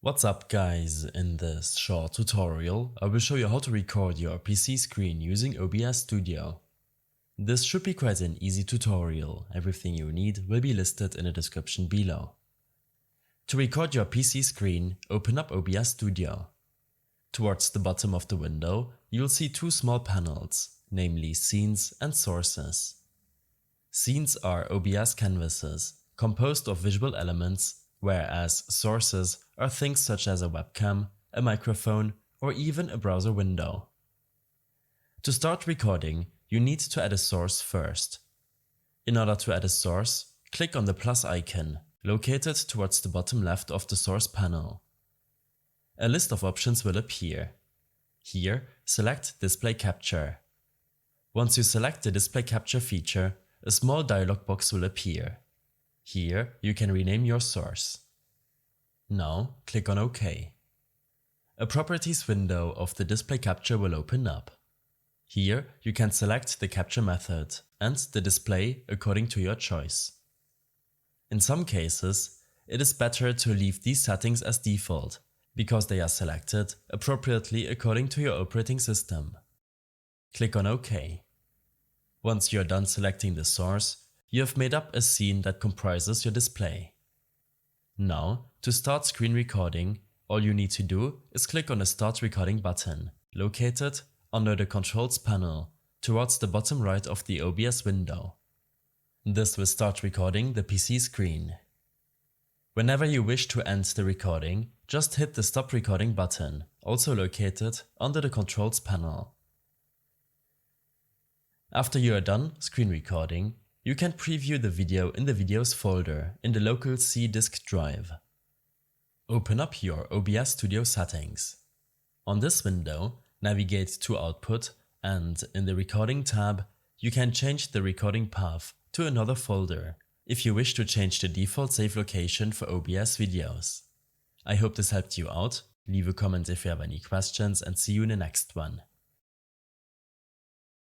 What's up guys, in this short tutorial I will show you how to record your PC screen using OBS Studio. This should be quite an easy tutorial, everything you need will be listed in the description below. To record your PC screen, open up OBS Studio. Towards the bottom of the window you'll see two small panels, namely Scenes and Sources. Scenes are OBS canvases, composed of visual elements, whereas sources are things such as a webcam, a microphone, or even a browser window. To start recording, you need to add a source first. In order to add a source, click on the plus icon, located towards the bottom left of the source panel. A list of options will appear. Here, select Display Capture. Once you select the Display Capture feature, a small dialog box will appear. Here, you can rename your source. Now, click on OK. A Properties window of the Display Capture will open up. Here, you can select the capture method and the display according to your choice. In some cases, it is better to leave these settings as default, because they are selected appropriately according to your operating system. Click on OK. Once you are done selecting the source, you have made up a scene that comprises your display. Now, to start screen recording, all you need to do is click on the Start Recording button, located under the Controls panel, towards the bottom right of the OBS window. This will start recording the PC screen. Whenever you wish to end the recording, just hit the Stop Recording button, also located under the Controls panel. After you are done screen recording, you can preview the video in the Videos folder in the local C disk drive. Open up your OBS Studio settings. On this window, navigate to Output and in the Recording tab, you can change the recording path to another folder if you wish to change the default save location for OBS videos. I hope this helped you out. Leave a comment if you have any questions and see you in the next one.